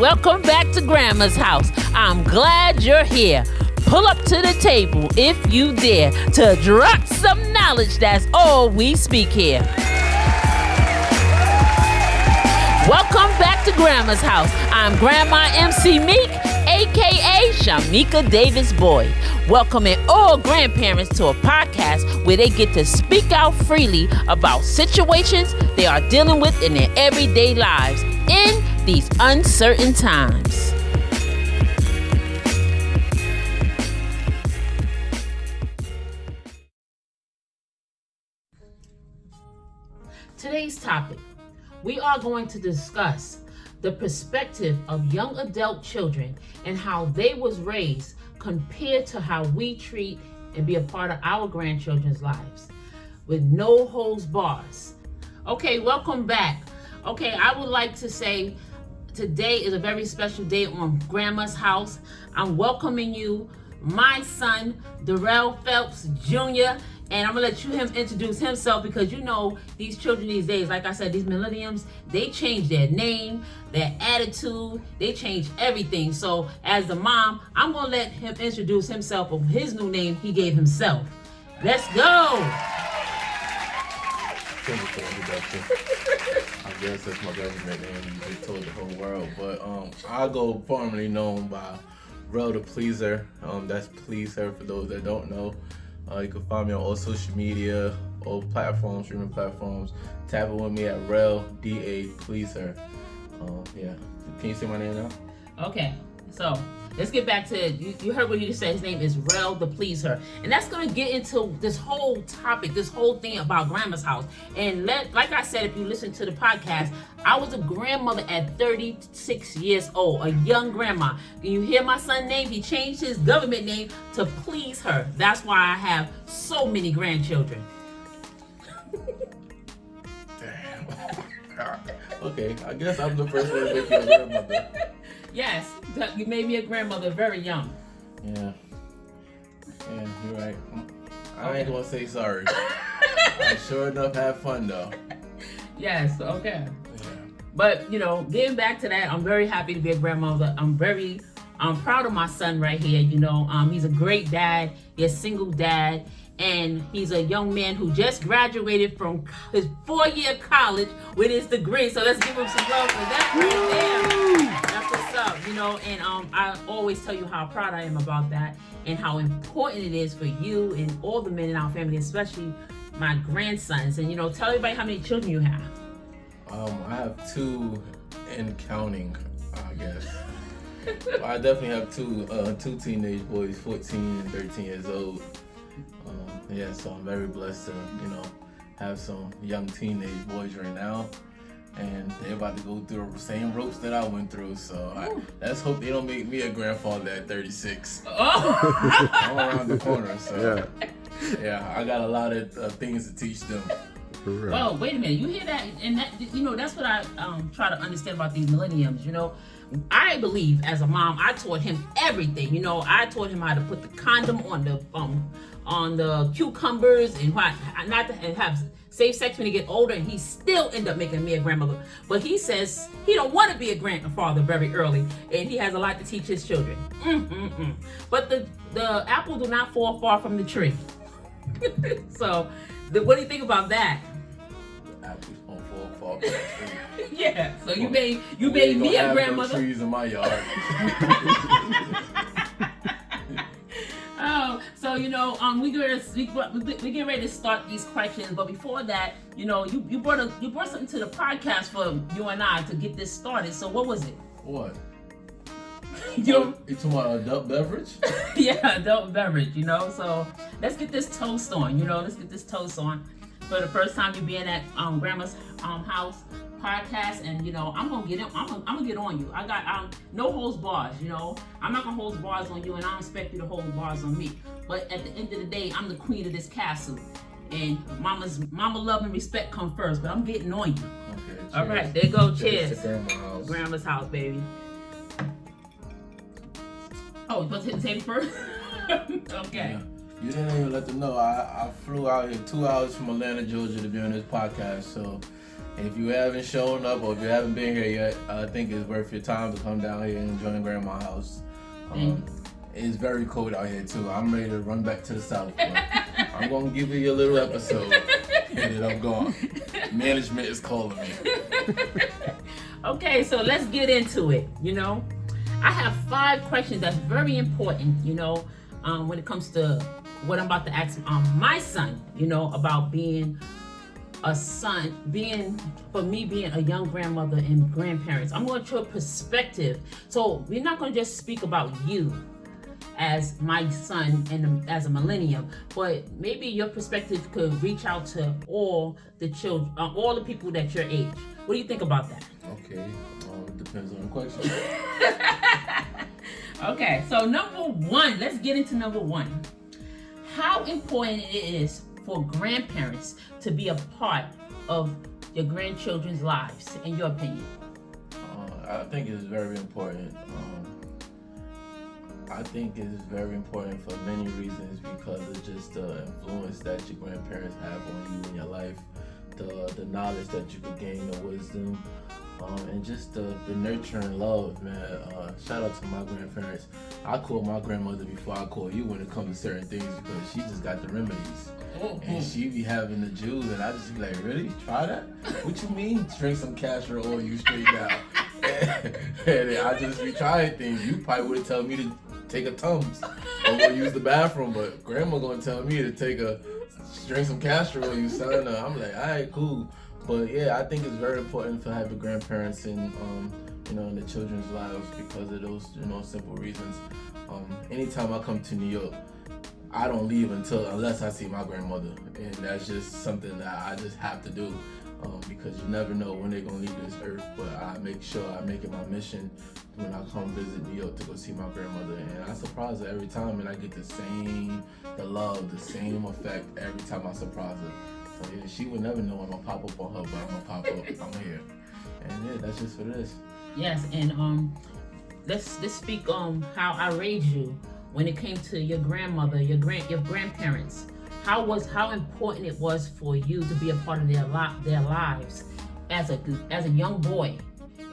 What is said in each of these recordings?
welcome back to Grandma's house. I'm glad you're here. Pull up to the table if you dare to drop some knowledge. That's all we speak here. Welcome back to Grandma's house. I'm Grandma MC Meek, aka Shamika Davis Boyd, welcoming all grandparents to a podcast where they get to speak out freely about situations they are dealing with in their everyday lives in these uncertain times. Today's topic, we are going to discuss the perspective of young adult children and how they was raised compared to how we treat and be a part of our grandchildren's lives with no holds bars. Okay, welcome back. Okay, I would like to say today is a very special day on Grandma's house. I'm welcoming you, my son, Darrell Phelps Jr., and I'm gonna let him introduce himself because you know these children these days, like I said, these millennials, they change their name, their attitude, they change everything. So as the mom, I'm gonna let him introduce himself of his new name he gave himself. Let's go. Thank you for the introduction. I guess that's my government name. You just told the whole world. But I go formerly known by Rel the Pleaser. That's Please Her for those that don't know. You can find me on all social media, all platforms, streaming platforms. Tap it with me at Rel DA Please Her. Yeah. Can you say my name now? Okay, so let's get back to it. You heard what he just said. His name is Rel the Please Her. And that's going to get into this whole topic, this whole thing about Grandma's house. And like I said, if you listen to the podcast, I was a grandmother at 36 years old, a young grandma. Can you hear my son's name? He changed his government name to Please Her. That's why I have so many grandchildren. Damn. Okay, I guess I'm the first one to make you a grandmother. Yes, you made me a grandmother very young. Yeah, you're right. I ain't gonna say sorry. I sure enough had fun though. Yes, okay. Yeah. But, you know, getting back to that, I'm very happy to be a grandmother. I'm proud of my son right here. You know, he's a great dad. He's a single dad. And he's a young man who just graduated from his 4-year college with his degree. So let's give him some love for that right there. That's what's up, you know. And I always tell you how proud I am about that and how important it is for you and all the men in our family, especially my grandsons. And, you know, tell everybody how many children you have. I have 2 and counting, I guess. I definitely have two teenage boys, 14 and 13 years old. Yeah, so I'm very blessed to, you know, have some young teenage boys right now. And they're about to go through the same ropes that I went through. So let's hope they don't make me a grandfather at 36. Oh. I'm around the corner, so yeah, I got a lot of things to teach them. Well, wait a minute. You hear that? And that, you know, that's what I try to understand about these millennials. You know, I believe as a mom, I taught him everything. You know, I taught him how to put the condom on the cucumbers and not to have safe sex when he get older, and he still end up making me a grandmother. But he says he don't want to be a grandfather very early, and he has a lot to teach his children. But the apple do not fall far from the tree. So, what do you think about that? The apples won't fall far from the tree. Yeah. So you made me a grandmother. No trees in my yard. Oh, so you know, we get ready to start these questions, but before that, you know, you brought something to the podcast for you and I to get this started. So what was it? What? You talking about adult beverage? Yeah, adult beverage. You know, so let's get this toast on. You know, let's get this toast on for the first time you being at Grandma's house podcast, and you know, I'm gonna get on you. I got no holds bars, you know. I'm not gonna hold bars on you, and I don't expect you to hold bars on me. But at the end of the day, I'm the queen of this castle, and mama love and respect come first. But I'm getting on you. Okay. Cheers. All right, there you go. Cheers. Grandma's house. Grandma's house, baby. Oh, you supposed to hit the table first? Okay. Yeah. You didn't even let them know. I flew out here 2 hours from Atlanta, Georgia to be on this podcast. So And if you haven't shown up or if you haven't been here yet, I think it's worth your time to come down here and join Grandma's house. It's very cold out here too. I'm ready to run back to the south. But I'm gonna give you a little episode, and then I'm gone. Management is calling me. Okay, so let's get into it. I have 5 questions that's very important. When it comes to what I'm about to ask my son. About being a son, being a young grandmother and grandparents. I'm going to show a perspective. So we're not going to just speak about you as my son and as a millennial, but maybe your perspective could reach out to all the children, all the people that your age. What do you think about that? Okay, depends on the question. Okay, so number 1, let's get into number 1. How important it is for grandparents to be a part of your grandchildren's lives, in your opinion? I think it's very important. I think it's very important for many reasons because of just the influence that your grandparents have on you in your life, the knowledge that you could gain, the wisdom, and just the nurture and love, man. Shout out to my grandparents. I call my grandmother before I call you when it comes to certain things because she just got the remedies. And she be having the juice, and I just be like, really? Try that? What you mean? Drink some castor oil, you straight down. And I just be trying things. You probably would tell me to take a Tums or go use the bathroom, but grandma gonna tell me to drink some castor oil, you son. I'm like, all right, cool. But yeah, I think it's very important to have the grandparents in the children's lives because of those simple reasons. Anytime I come to New York, I don't leave unless I see my grandmother, and that's just something that I just have to do because you never know when they're gonna leave this earth. But I make sure I make it my mission when I come visit New York to go see my grandmother, and I surprise her every time, and I get the love, the same effect every time I surprise her. So yeah, she would never know I'm gonna pop up on her, but I'm gonna pop up. I'm here, and yeah, that's just for this. Yes, and let's speak how I raised you when it came to your grandmother, your grandparents. How important it was for you to be a part of their lives as a young boy,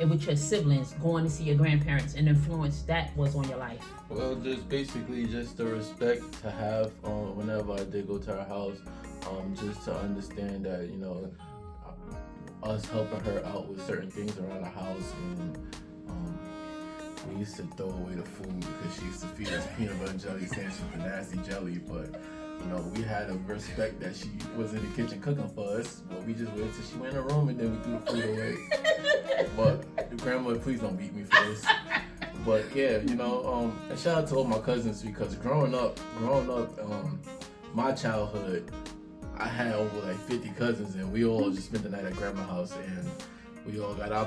and with your siblings going to see your grandparents, and the influence that was on your life. Well, just basically just the respect to have whenever I did go to her house, just to understand that us helping her out with certain things around the house, and we used to throw away the food because she used to feed us peanut butter and jelly sandwich with the nasty jelly, but we had a respect that she was in the kitchen cooking for us, but we just waited till she went in the room and then we threw the food away. But grandmother, please don't beat me for this. But yeah, and shout out to all my cousins because growing up, my childhood, I had over like 50 cousins, and we all just spent the night at grandma's house, and we all got our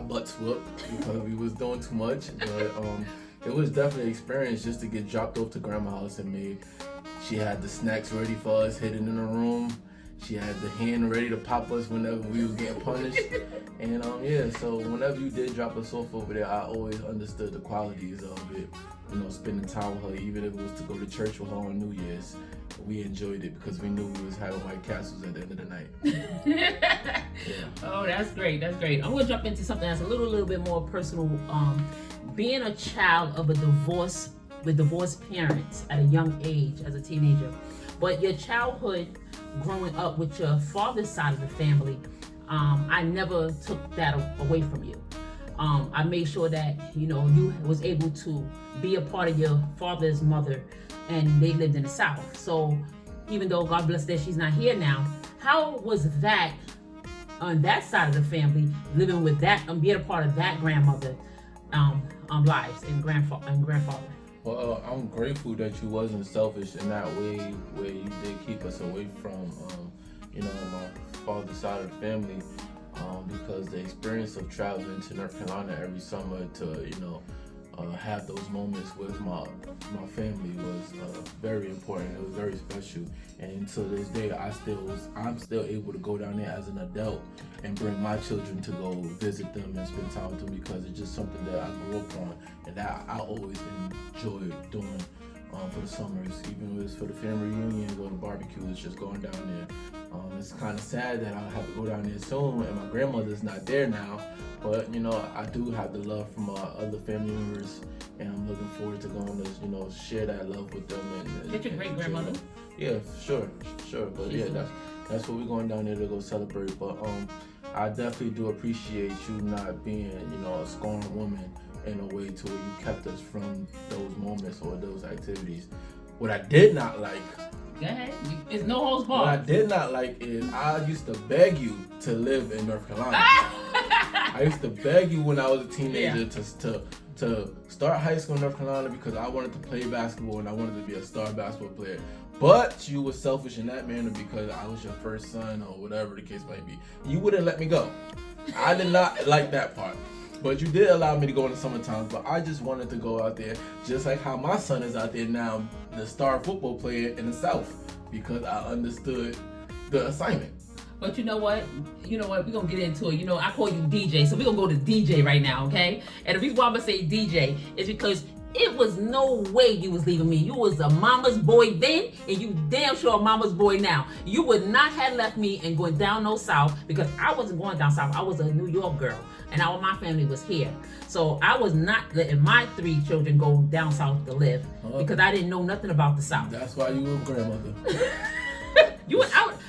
butts whooped because we was doing too much. But it was definitely an experience just to get dropped off to grandma's house, and she had the snacks ready for us hidden in the room. She had the hand ready to pop us whenever we was getting punished. And so whenever you did drop us off over there, I always understood the qualities of it. Spending time with her, even if it was to go to church with her on New Year's. We enjoyed it because we knew we was having White Castles at the end of the night. Yeah. Oh, that's great. That's great. I'm gonna jump into something that's a little bit more personal. Being a child of divorced parents at a young age as a teenager, but your childhood growing up with your father's side of the family, I never took that away from you. I made sure that you was able to be a part of your father's mother, and they lived in the South. So even though God bless that she's not here now, how was that on that side of the family, living with that and being a part of that grandmother lives and grandfather? Well, I'm grateful that you wasn't selfish in that way, where you did keep us away from, my father's side of the family, because the experience of traveling to North Carolina every summer to, have those moments with my family was very important. It was very special, and to this day, I'm still able to go down there as an adult and bring my children to go visit them and spend time with them because it's just something that I grew up on and that I always enjoyed doing. for the summers, even if it's for the family reunion, go to barbecues, just going down there. It's kind of sad that I'll have to go down there soon, and my grandmother's not there now. But I do have the love from other family members, and I'm looking forward to going to share that love with them. And Get your great grandmother. Yeah, sure. But that's what we're going down there to go celebrate. But I definitely do appreciate you not being a scorned woman in a way to where you kept us from those moments or those activities. What I did not like. Go ahead. It's no holds barred. What I did not like is I used to beg you to live in North Carolina. I used to beg you when I was a teenager to start high school in North Carolina because I wanted to play basketball and I wanted to be a star basketball player. But you were selfish in that manner because I was your first son or whatever the case might be. You wouldn't let me go. I did not like that part. But you did allow me to go in the summertime. But I just wanted to go out there just like how my son is out there now, the star football player in the South, because I understood the assignment. But you know what? We're going to get into it. I call you DJ, so we're going to go to DJ right now, okay? And the reason why I'm going to say DJ is because it was no way you was leaving me. You was a mama's boy then, and you damn sure a mama's boy now. You would not have left me and going down no south, because I wasn't going down south. I was a New York girl, and all my family was here. So I was not letting my 3 children go down south to live, because I didn't know nothing about the south. That's why you were a grandmother.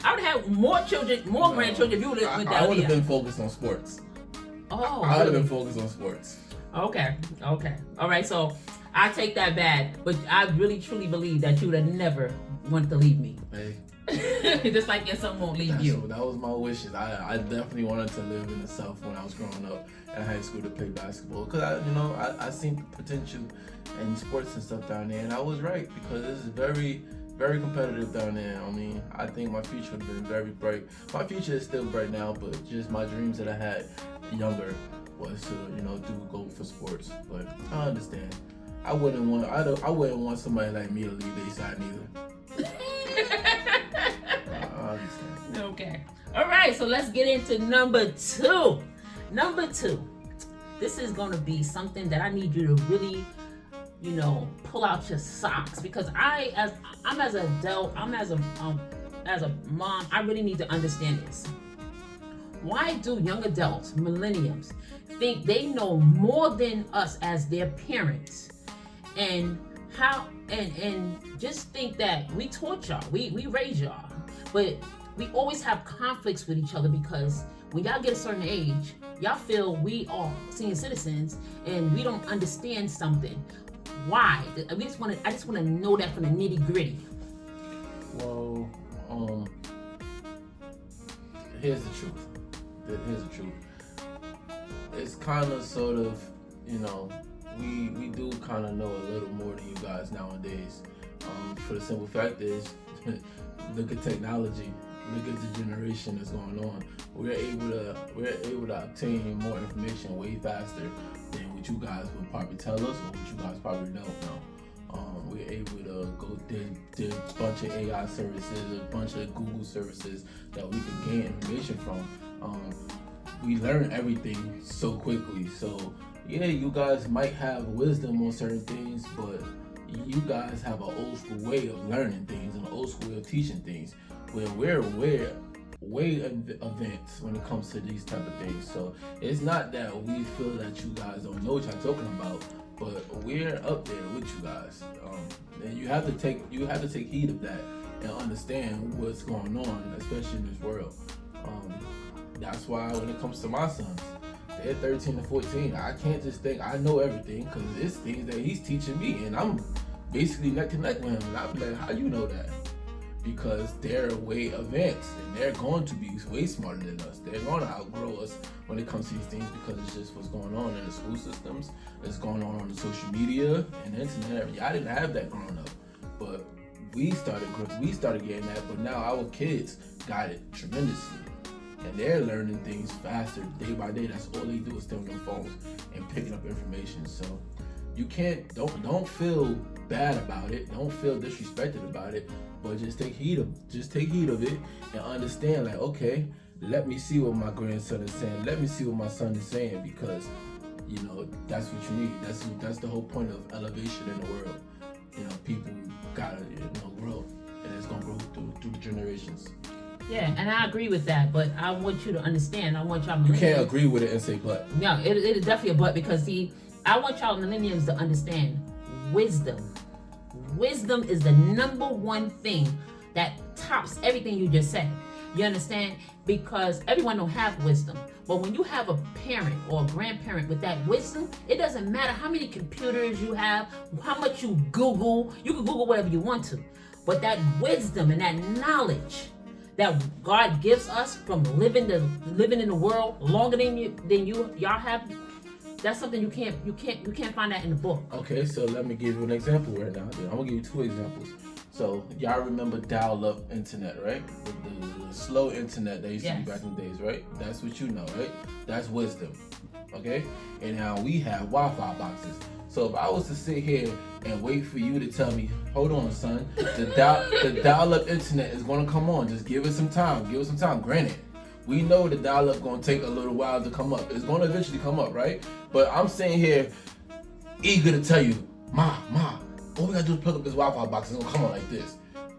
I would have more children, grandchildren if you would have went down I would have here. been focused on sports. Oh, I would have been focused on sports. Okay. All right, so I take that back, but I really truly believe that you would have never wanted to leave me. Hey. Just like your son won't leave you. That was my wishes. I definitely wanted to live in the South when I was growing up in high school to play basketball, because I seen the potential in sports and stuff down there, and I was right, because it's very, very competitive down there. I mean, I think my future would have been very bright. My future is still bright now, but just my dreams that I had younger was to go for sports. But I understand. I wouldn't want somebody like me to leave their side neither. I understand. Okay. All right, so let's get into number 2. Number 2. This is going to be something that I need you to really pull out your socks, because I'm as an adult, I'm as a mom, I really need to understand this. Why do young adults, millennials, think they know more than us as their parents, and just think that we taught y'all, we raised y'all, but we always have conflicts with each other, because when y'all get a certain age, y'all feel we are senior citizens and we don't understand something. Why? I just want to know that from the nitty gritty. Well, here's the truth. It's kind of sort of, we do kind of know a little more than you guys nowadays. For the simple fact is, look at technology. Look at the generation that's going on. We're able to obtain more information way faster than what you guys would probably tell us, or what you guys probably don't know. We're able to go did a bunch of AI services, a bunch of Google services that we can gain information from. We learn everything so quickly. So yeah, you guys might have wisdom on certain things, but you guys have an old school way of learning things and an old school way of teaching things, where we're way advanced when it comes to these type of things. So it's not that we feel that you guys don't know what you're talking about, but we're up there with you guys. And you have to take heed of that and understand what's going on, especially in this world. That's why when it comes to my sons, they're 13 to 14. I can't just think I know everything, because it's things that he's teaching me, and I'm basically neck to neck with him. And I'm like, how you know that? Because they're way advanced, and they're going to be way smarter than us. They're going to outgrow us when it comes to these things, because it's just what's going on in the school systems. It's going on the social media and the internet. I didn't have that growing up, but we started getting that. But now our kids got it tremendously, and they're learning things faster day by day. That's all they do is stay on their phones and picking up information. So you don't feel bad about it. Don't feel disrespected about it. But just take heed of it and understand, like, okay, let me see what my grandson is saying. Let me see what my son is saying, because that's what you need. That's the whole point of elevation in the world. people gotta grow, and it's gonna grow through the generations. Yeah, and I agree with that, but I want you to understand. I want y'all. You can't agree with it and say but. No, it is definitely a but, because see, I want y'all millennials to understand wisdom. Wisdom is the number one thing that tops everything you just said. You understand? Because everyone don't have wisdom. But when you have a parent or a grandparent with that wisdom, it doesn't matter how many computers you have, how much you Google. You can Google whatever you want to. But that wisdom and that knowledge that God gives us from living in the world longer than y'all have, that's something you can't find that in the book. Okay, so let me give you an example right now. I'm gonna give you two examples. So y'all remember dial-up internet, right? The slow internet that used to be back in the days, right? That's what you know, right? That's wisdom, okay? And now we have Wi-Fi boxes. So if I was to sit here and wait for you to tell me, hold on, son, the dial-up internet is gonna come on. Just give it some time. Give it some time. Granted, we know the dial-up gonna take a little while to come up. It's gonna eventually come up, right? But I'm sitting here eager to tell you, Ma, all we gotta do is plug up this Wi-Fi box. It's gonna come on like this.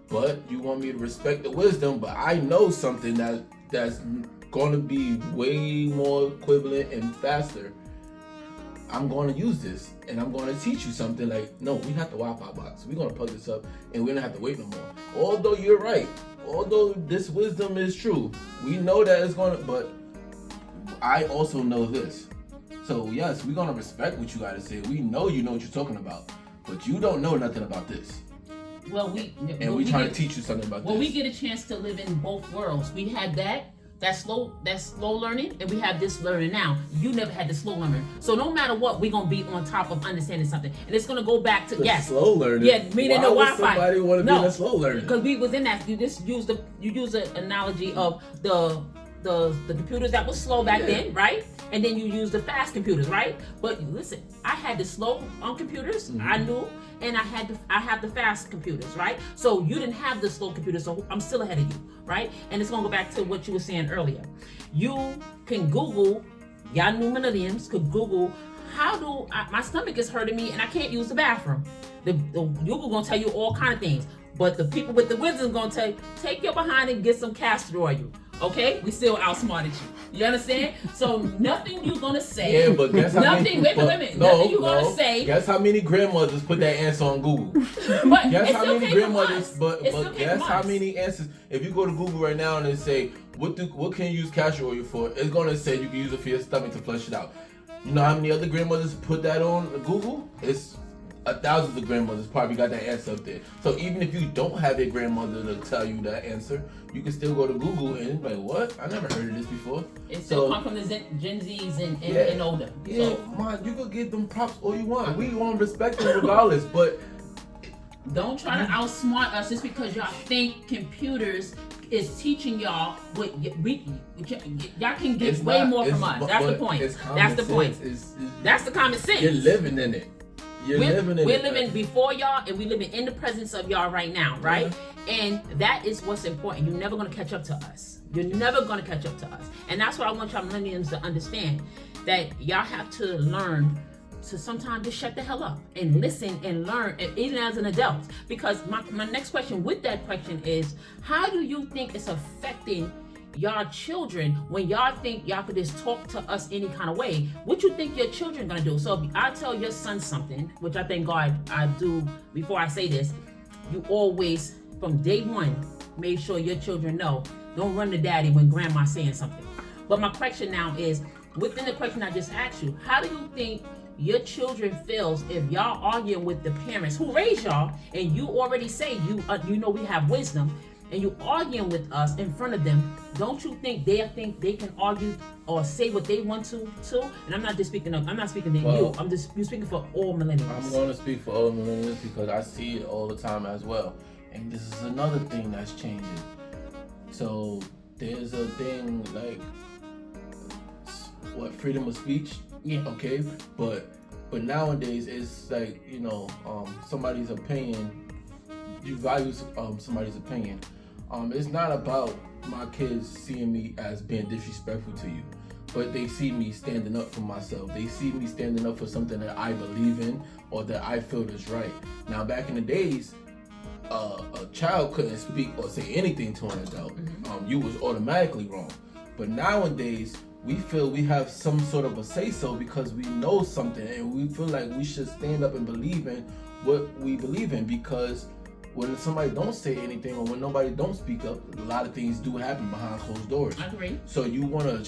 But you want me to respect the wisdom, but I know something that's gonna be way more equivalent and faster. I'm going to use this, and I'm going to teach you something like, no, we have the Wi-Fi box. We're going to plug this up, and we don't have to wait no more. Although you're right, although this wisdom is true, we know that it's going to, but I also know this. So yes, we're going to respect what you got to say. We know you know what you're talking about, but you don't know nothing about this. Well, we trying to teach you something about this. Well, we get a chance to live in both worlds. We had that slow learning, and we have this learning now. You never had the slow learning, so no matter what, we're gonna be on top of understanding something, and it's gonna go back to slow learning. Yeah, meaning the Wi-Fi. Somebody want to be in the slow learning? Because we was in that. You just use the analogy of the computers that was slow back then, right? And then you use the fast computers, right? But listen, I had the slow computers. Mm-hmm. I knew, and I have the fast computers, right? So you didn't have the slow computers, so I'm still ahead of you, right? And it's gonna go back to what you were saying earlier. You can Google. Y'all new millennials could Google. My stomach is hurting me and I can't use the bathroom. The Google gonna tell you all kind of things, but the people with the wisdom gonna tell you, take your behind and get some castor oil. Okay, we still outsmarted you. You understand? So nothing you gonna say. Yeah, but guess how nothing. Wait a minute. Nothing you gonna say. Guess how many grandmothers put that answer on Google? But guess how many grandmothers? But guess how many answers? If you go to Google right now and they say what can you use castor oil for? It's gonna say you can use it for your stomach to flush it out. You know how many other grandmothers put that on Google? It's thousands of grandmothers probably got that answer up there. So even if you don't have a grandmother to tell you that answer, you can still go to Google and be like, what? I never heard of this before. It still come from the Gen Zs and older. Yeah, so, man, you could give them props all you want. We want to respect them regardless, but don't try to outsmart us just because y'all think computers is teaching y'all what y'all can get way more from us. That's the point. That's the point. That's the common sense. You're living in it. We're living before y'all, and we're living in the presence of y'all right now, right? Yeah. And that is what's important. You're never going to catch up to us. You're never going to catch up to us. And that's what I want y'all millennials to understand, that y'all have to learn to sometimes just shut the hell up and listen and learn, and even as an adult. Because my next question with that question is, how do you think it's affecting y'all children when y'all think y'all could just talk to us any kind of way? What you think your children gonna do? So if I tell your son something, which I thank God I do before I say this, you always from day one make sure your children know, don't run to daddy when grandma's saying something. But my question now is, within the question I just asked you, how do you think your children feels if y'all arguing with the parents who raised y'all, and you already say you know we have wisdom, and you arguing with us in front of them? Don't you think they can argue or say what they want to too? And I'm not speaking to you. You're speaking for all millennials. I'm going to speak for all millennials because I see it all the time as well. And this is another thing that's changing. So there's a thing like freedom of speech. Yeah. Okay. But nowadays it's like, somebody's opinion. You value somebody's opinion. It's not about my kids seeing me as being disrespectful to you. but they see me standing up for myself. They see me standing up for something that I believe in or that I feel is right. Now, back in the days, a child couldn't speak or say anything to an adult. You was automatically wrong. But nowadays, we feel we have some sort of a say-so because we know something, and we feel like we should stand up and believe in what we believe in, because when somebody don't say anything or when nobody don't speak up, a lot of things do happen behind closed doors. I agree. So you wanna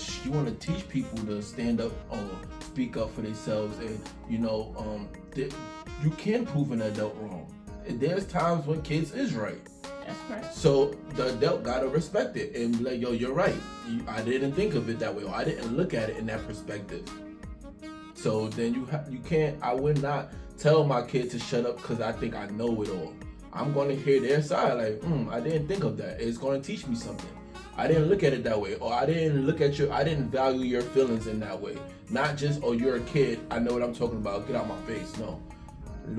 teach people to stand up or speak up for themselves, and you can prove an adult wrong. And there's times when kids is right. That's correct. So the adult gotta respect it and be like, yo, you're right. I didn't think of it that way, or I didn't look at it in that perspective. So then you can't. I would not tell my kid to shut up because I think I know it all. I'm going to hear their side, like, I didn't think of that. It's going to teach me something. I didn't look at it that way, or I didn't value your feelings in that way. Not just, oh, you're a kid, I know what I'm talking about, get out my face. No.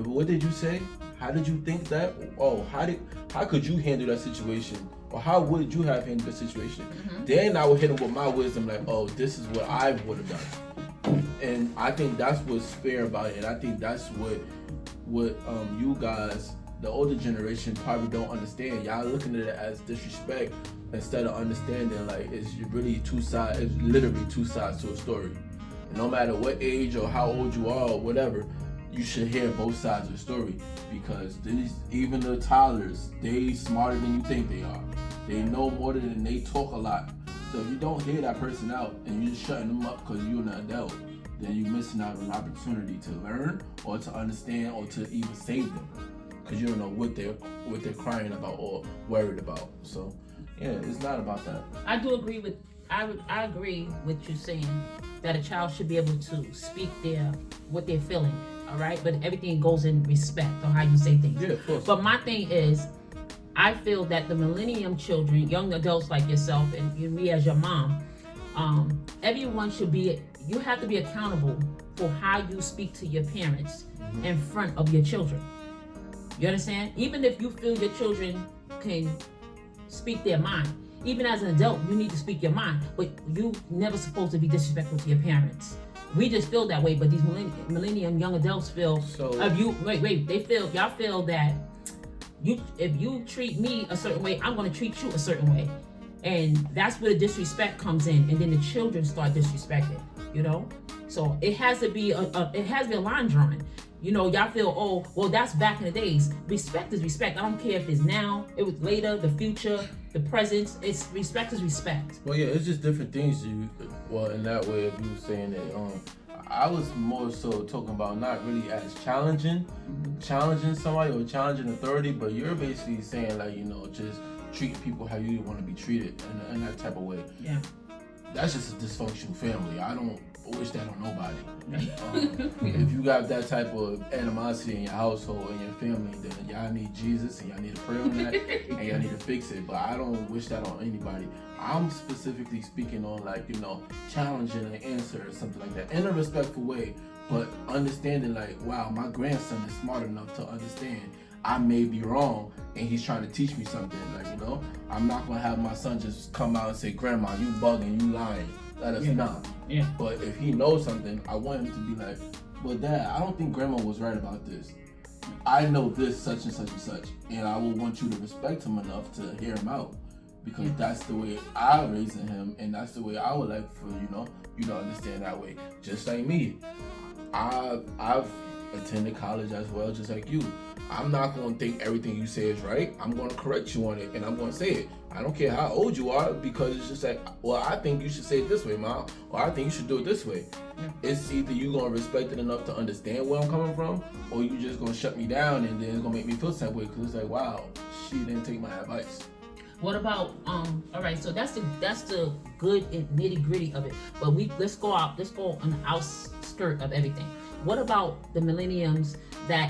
What did you say? How did you think that? Oh, how could you handle that situation? Or how would you have handled the situation? Then I would hit them with my wisdom, like, oh, this is what I would have done. And I think that's what's fair about it. And I think that's what you guys, the older generation, probably don't understand. Y'all looking at it as disrespect instead of understanding, like, it's literally two sides to a story. And no matter what age or how old you are or whatever, you should hear both sides of the story, because even the toddlers, they smarter than you think they are. They know more than they talk a lot. So if you don't hear that person out and you're just shutting them up because you're an adult, then you're missing out on an opportunity to learn or to understand or to even save them, because you don't know what they're crying about or worried about. So yeah, it's not about that. I agree with you saying that a child should be able to speak what they're feeling. All right, but everything goes in respect on how you say things. Yeah, of course. But my thing is, I feel that the millennium children, young adults like yourself and me as your mom, everyone you have to be accountable for how you speak to your parents in front of your children. You understand? Even if you feel your children can speak their mind, even as an adult, you need to speak your mind, but you never supposed to be disrespectful to your parents. We just feel that way, but these millennium young adults feel. So y'all feel that if you treat me a certain way, I'm going to treat you a certain way, and that's where the disrespect comes in, and then the children start disrespecting. So it has to be a line drawing. Y'all feel, oh, well, that's back in the days. Respect is respect. I don't care if it's now, it was later, the future, the present. It's respect is respect. Well, yeah, it's just different things. In that way, if you were saying that, I was more so talking about not really as challenging somebody or challenging authority, but you're basically saying, like, just treat people how you want to be treated in that type of way. Yeah. That's just a dysfunctional family. I don't wish that on nobody. If you got that type of animosity in your household and your family, then y'all need Jesus and y'all need to pray on that and y'all need to fix it. But I don't wish that on anybody. I'm specifically speaking on, like, challenging an answer or something like that in a respectful way, but understanding, like, wow, my grandson is smart enough to understand I may be wrong and he's trying to teach me something. Like, I'm not gonna have my son just come out and say, Grandma, you bugging, you lying. That is not. Yeah. But if he knows something, I want him to be like, well, Dad, I don't think Grandma was right about this. I know this, such and such and such, and I will want you to respect him enough to hear him out, because that's the way I raised him, and that's the way I would like for you to understand that way. Just like me, I've attended college as well, just like you. I'm not going to think everything you say is right. I'm going to correct you on it, and I'm going to say it. I don't care how old you are, because it's just like, well, I think you should say it this way, Mom, or I think you should do it this way. Yeah. It's either you going to respect it enough to understand where I'm coming from, or you just going to shut me down, and then it's going to make me feel that way, because it's like, wow, she didn't take my advice. What about all right, so that's the good and nitty gritty of it. But let's go on the outskirt of everything. What about the millenniums that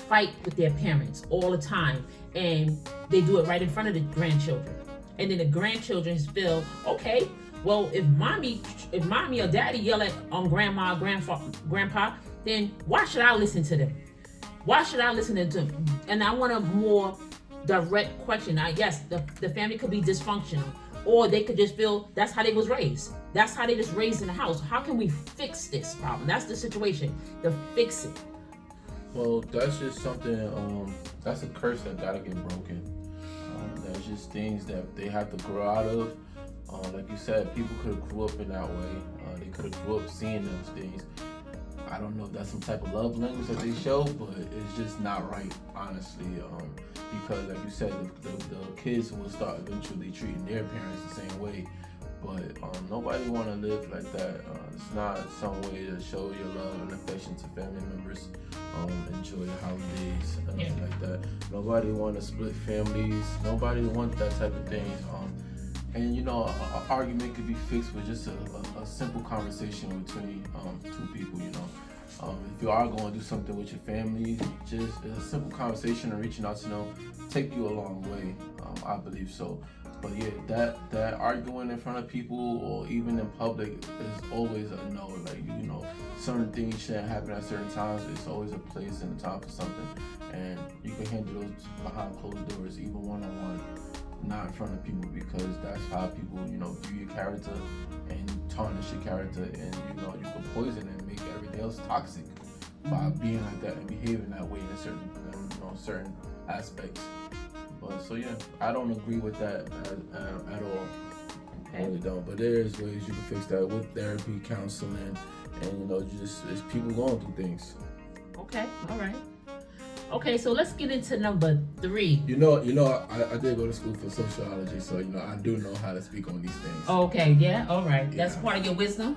fight with their parents all the time, and they do it right in front of the grandchildren, and then the grandchildren feel, okay, well, if mommy or daddy yell at grandma, grandpa, then why should I listen to them? Why should I listen to them? And I want a more direct question. I guess the family could be dysfunctional, or they could just feel that's how they was raised. That's how they just raised in the house. How can we fix this problem? That's the situation. To fix it. Well, that's just something. That's a curse that gotta get broken. There's just things that they have to grow out of. Like you said, people could have grew up in that way. They could have grew up seeing those things. I don't know if that's some type of love language that they show, but it's just not right, honestly. Because, like you said, the kids will start eventually treating their parents the same way. But nobody want to live like that. It's not some way to show your love and affection to family members. Enjoy the holidays and nothing like that. Nobody want to split families. Nobody want that type of thing. And you know, an argument could be fixed with just a simple conversation between two people. You know, if you are going to do something with your family, just a simple conversation and reaching out to them take you a long way. I believe so. But yeah, that arguing in front of people or even in public is always a no. Like, you know, certain things shouldn't happen at certain times. It's always a place and a time for something, and you can handle those behind closed doors, even one-on-one, not in front of people, because that's how people, you know, view your character and tarnish your character, and you know, you can poison and make everything else toxic by being like that and behaving that way in certain aspects. But so yeah, I don't agree with that at all. I really don't. But there is ways you can fix that with therapy, counseling, and you know, just it's people going through things. Okay, all right. Okay, so let's get into number 3. You know, I did go to school for sociology, so you know I do know how to speak on these things. Okay, yeah, all right. That's part of your wisdom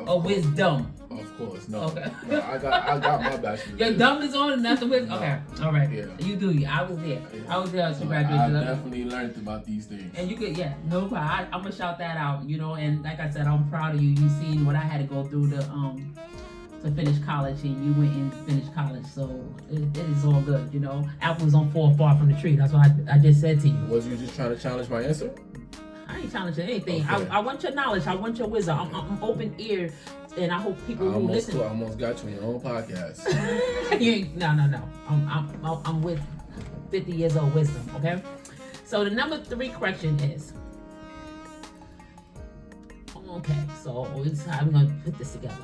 or wisdom. Of course, no. Okay. No, I got my bachelor's. Your dumb is on and nothing with. No. Okay, all right. Yeah. You do. I was there. Yeah. I was there to I graduation. definitely learned about these things. And you could, yeah, no problem. I'm gonna shout that out, you know. And like I said, I'm proud of you. You seen what I had to go through to finish college, and you went and finished college, so it is all good, you know. Apples don't fall far from the tree. That's what I just said to you. Was you just trying to challenge my answer? I ain't challenging anything. Okay. I want your knowledge. I want your wisdom. I'm open ear, and I hope people who listen. I almost got you on your own podcast. No. I'm with 50 years old wisdom. Okay. So the number 3 question is. Okay, so I'm gonna put this together.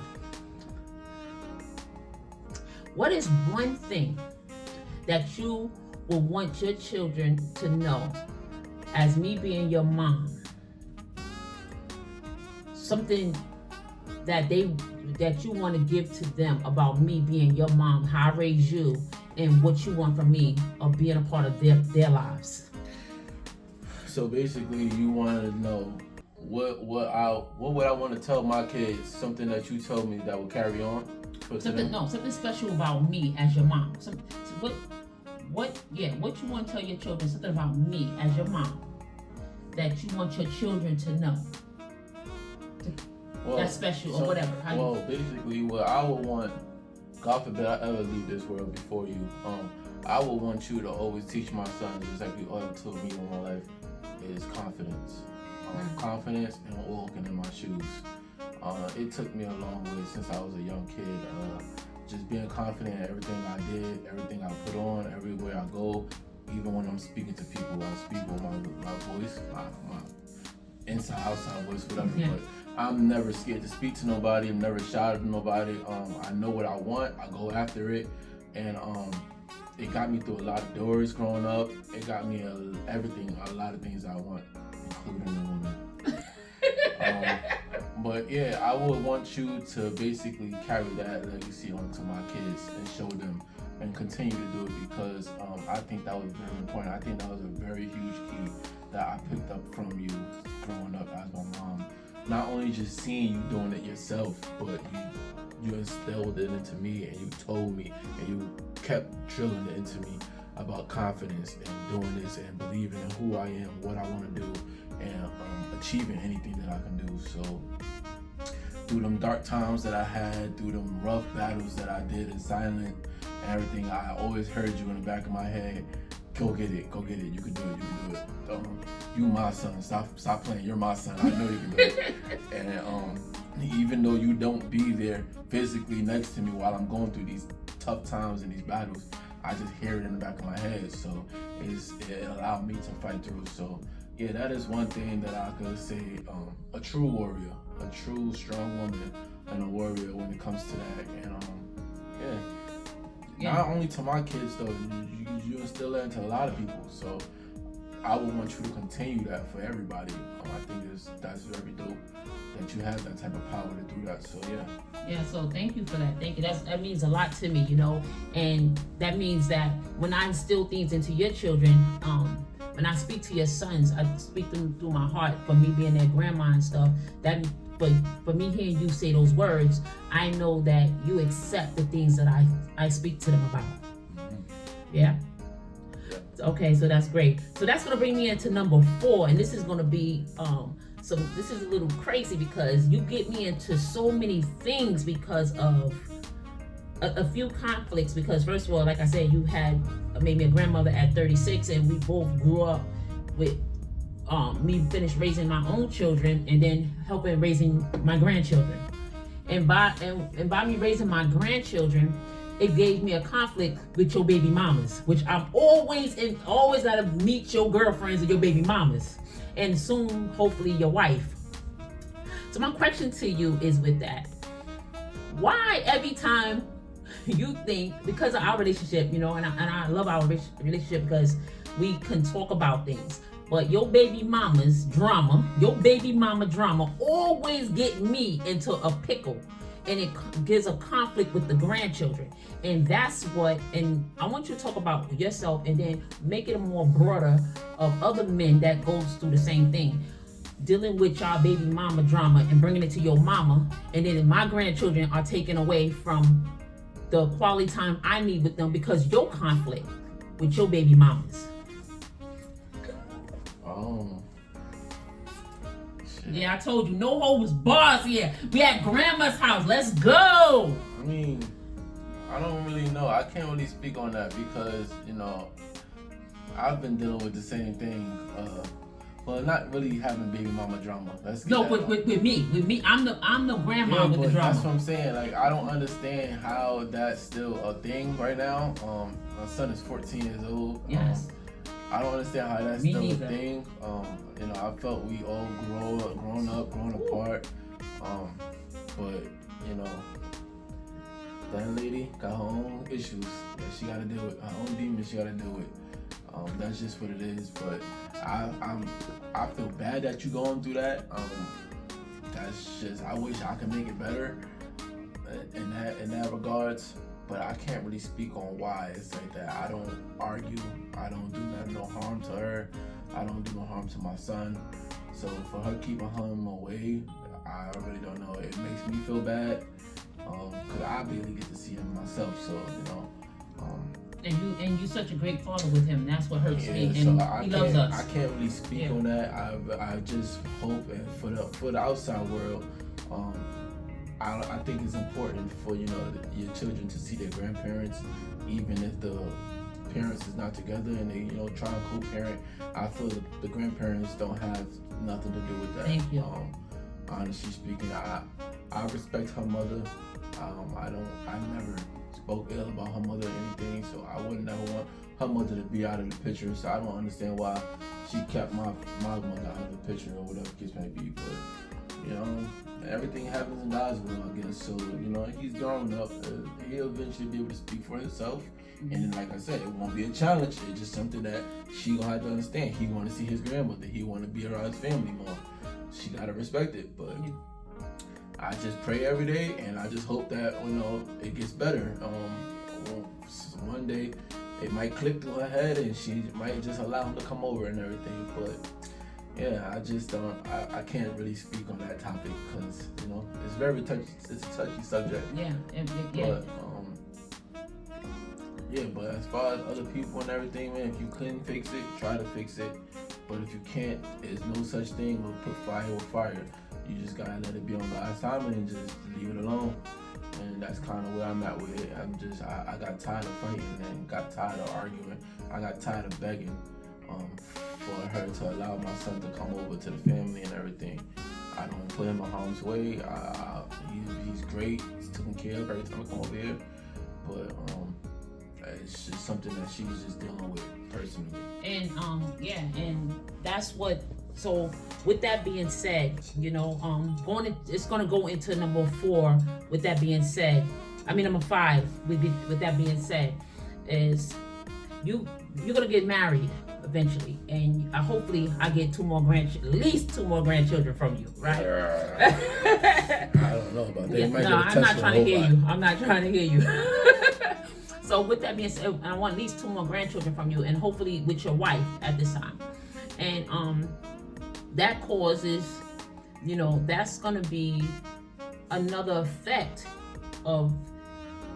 What is one thing that you will want your children to know, as me being your mom? Something that you want to give to them about me being your mom, how I raised you, and what you want from me of being a part of their lives. So basically, you want to know what would I want to tell my kids? Something that you told me that will carry on. Something special about me as your mom. What you want to tell your children? Something about me as your mom that you want your children to know. That's special or whatever. Basically, what I would want, God forbid I ever leave this world before you, I would want you to always teach my son, just like you always told me in my life, is confidence. Confidence and walking in my shoes. It took me a long way since I was a young kid. Just being confident in everything I did, everything I put on, everywhere I go. Even when I'm speaking to people, I speak with my voice, my inside, outside voice, whatever. Yeah. But I'm never scared to speak to nobody. I'm never shy to nobody. I know what I want. I go after it, and it got me through a lot of doors growing up. It got me a lot of things I want, including a woman. But yeah, I would want you to basically carry that legacy onto my kids and show them and continue to do it, because I think that was very important. I think that was a very huge key that I picked up from you growing up as my mom. Not only just seeing you doing it yourself, but you instilled it into me, and you told me, and you kept drilling it into me about confidence and doing this and believing in who I am, what I want to do, and achieving anything that I can do. So through them dark times that I had, through them rough battles that I did in silence and everything, I always heard you in the back of my head, go get it, you can do it. You my son, stop playing, you're my son, I know you can do it. And even though you don't be there physically next to me while I'm going through these tough times and these battles, I just hear it in the back of my head. So it allowed me to fight through. So Yeah, that is one thing that I could say. A true warrior, a true strong woman, and a warrior when it comes to that. And not only to my kids though, you instill that into a lot of people. So I would want you to continue that for everybody. I think that's very dope that you have that type of power to do that. So yeah. So thank you for that. Thank you. That means a lot to me, you know. And that means that when I instill things into your children, when I speak to your sons, I speak them through my heart. For me being their grandma and stuff, that. But for me hearing you say those words, I know that you accept the things that I speak to them about. Yeah. Okay, so that's great. So that's gonna bring me into number 4, and this is gonna be so this is a little crazy because you get me into so many things because of a few conflicts. Because first of all, like I said, you had maybe a grandmother at 36, and we both grew up with me finished raising my own children and then helping raising my grandchildren. And by me raising my grandchildren, it gave me a conflict with your baby mamas, which I'm always gotta meet your girlfriends and your baby mamas, and soon hopefully your wife. So my question to you is with that, why every time you think, because of our relationship, you know, and I love our relationship because we can talk about things, but your baby mama drama always get me into a pickle, and it gives a conflict with the grandchildren. And that's what, and I want you to talk about yourself and then make it a more broader of other men that goes through the same thing, dealing with your baby mama drama and bringing it to your mama, and then my grandchildren are taken away from the quality time I need with them because your conflict with your baby mamas. Yeah, I told you, no hoes bars here. We at grandma's house. Let's go. I mean, I don't really know. I can't really speak on that because, you know, I've been dealing with the same thing. Well, not really having baby mama drama. With me, I'm the grandma with the drama. That's what I'm saying. Like, I don't understand how that's still a thing right now. My son is 14 years old. Yes. I don't understand how that's still a thing. You know, I felt we all grown apart. But you know, that lady got her own issues that she got to deal with, her own demons she got to deal with. That's just what it is. But I feel bad that you're going through that. That's just, I wish I could make it better in that regards. But I can't really speak on why it's like that. I don't argue. I don't do no harm to her. I don't do no harm to my son. So for her keeping him away, I really don't know. It makes me feel bad because I barely get to see him myself. So you know. And you such a great father with him. That's what hurts me. And so he loves us. I can't really speak on that. I just hope, and for the outside world, I think it's important for, you know, your children to see their grandparents, even if the parents is not together and they, you know, try and co-parent. I feel the grandparents don't have nothing to do with that. Thank you. Honestly speaking, I respect her mother. I never spoke ill about her mother or anything, so I would never want her mother to be out of the picture. So I don't understand why she kept my mother out of the picture or whatever the case may be. But you know, everything happens in God's will, I guess. So you know, he's grown up. He'll eventually be able to speak for himself. And then, like I said, it won't be a challenge. It's just something that she gonna have to understand. He want to see his grandmother. He want to be around his family more. She gotta respect it. But I just pray every day, and I just hope that, you know, it gets better. One day it might click through her head, and she might just allow him to come over and everything. But yeah, I just don't. I can't really speak on that topic because, you know, it's very touchy. It's a touchy subject. Yeah. But yeah, but as far as other people and everything, man, if you couldn't fix it, try to fix it. But if you can't, there's no such thing as put fire with fire. You just gotta let it be on God's timing and just leave it alone. And that's kind of where I'm at with it. I got tired of fighting and got tired of arguing. I got tired of begging for her to allow my son to come over to the family and everything. I don't put him in harm's way. He's great. He's taken care of every time I come over here. But it's just something that she's just dealing with personally. And and that's what. So with that being said, it's gonna go into number 4. With that being said, number 5. With that being said, is you're gonna get married eventually, and hopefully I get at least 2 more grandchildren from you, right? I don't know about that. I'm not trying to hear you. I'm not trying to hear you. So with that being said, I want at least 2 more grandchildren from you, and hopefully with your wife at this time. And that causes, that's gonna be another effect of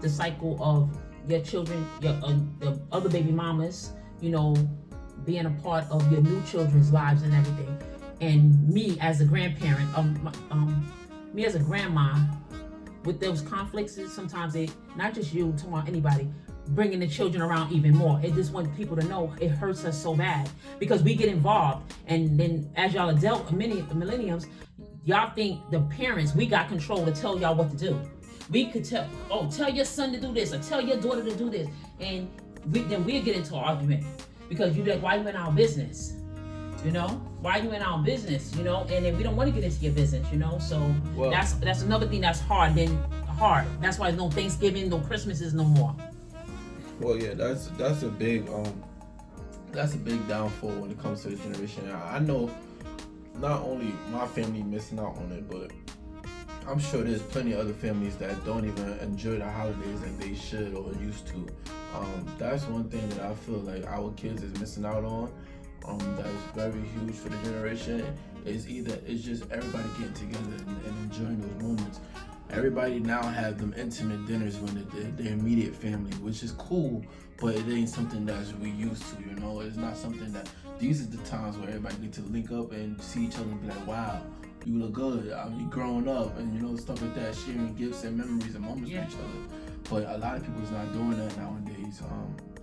the cycle of your children, the other baby mamas, being a part of your new children's lives and everything. And me as a grandparent, me as a grandma, with those conflicts, sometimes not just you, talking about anybody, bringing the children around even more. It just wants people to know it hurts us so bad because we get involved. And then as y'all millennials, y'all think the parents, we got control to tell y'all what to do. We could tell your son to do this or tell your daughter to do this. And then we'll get into an argument because you're like, why you in our business? Why you in our business? And then we don't want to get into your business, So that's another thing that's hard. That's why there's no Thanksgiving, no Christmases no more. Well, yeah, that's a big downfall when it comes to this generation. I know not only my family missing out on it, but I'm sure there's plenty of other families that don't even enjoy the holidays like they should or used to. That's one thing that I feel like our kids is missing out on. That is very huge for the generation. It's just everybody getting together and enjoying those moments. Everybody now have them intimate dinners when their immediate family, which is cool, but it ain't something that we used to, It's not something that, these are the times where everybody get to link up and see each other and be like, wow, you look good, you growing up, and stuff like that, sharing gifts and memories and moments with each other. But a lot of people is not doing that nowadays,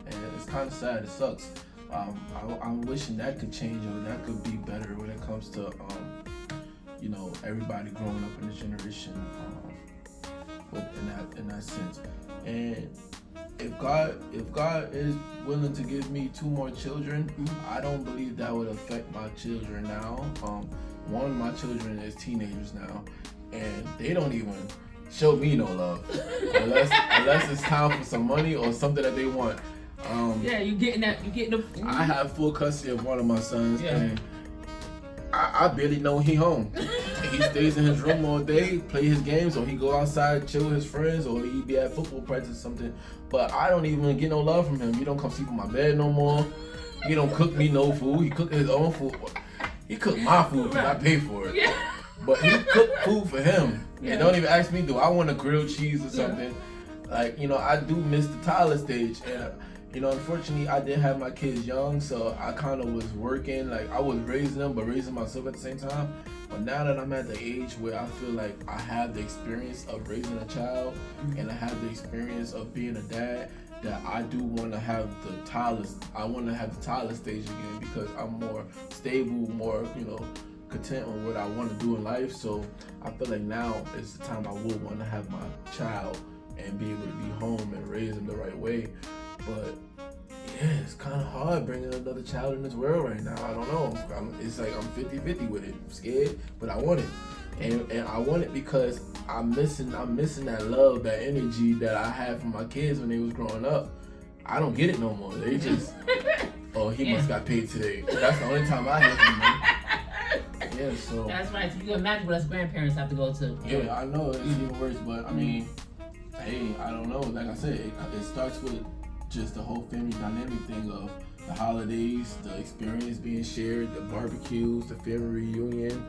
and it's kind of sad, it sucks. I'm wishing that could change or that could be better when it comes to, everybody growing up in this generation, in that sense. And if God is willing to give me 2 more children, I don't believe that would affect my children now. One, my children is teenagers now, and they don't even show me no love unless it's time for some money or something that they want. You getting the. I have full custody of one of my sons, and I barely know he home. He stays in his room all day, play his games, or he go outside, chill with his friends, or he be at football practice or something. But I don't even get no love from him. He don't come sleep in my bed no more. He don't cook me no food. He cook his own food. He cook my food because I pay for it. Yeah. But he cook food for him. Yeah. And don't even ask me, do I want a grilled cheese or something? Like, I do miss the toddler stage. And, unfortunately, I did have my kids young, so I kind of was working. Like, I was raising them, but raising myself at the same time. But now that I'm at the age where I feel like I have the experience of raising a child, and I have the experience of being a dad, that I do want to have the toddler. I want to have the toddler stage again because I'm more stable, more, content on what I want to do in life. So I feel like now is the time I would want to have my child and be able to be home and raise him the right way. But yeah, it's kind of hard bringing another child in this world right now. I don't know. It's like I'm 50-50 with it. I'm scared, but I want it. And I want it because I'm missing that love, that energy that I had from my kids when they was growing up. I don't get it no more. They just, he must got paid today. That's the only time I hear from them. Yeah, so. That's right. So you can imagine what us grandparents have to go to. Yeah, I know. It's even worse, but I mean, hey, I don't know. Like I said, it starts with just the whole family dynamic thing of the holidays, the experience being shared, the barbecues, the family reunion,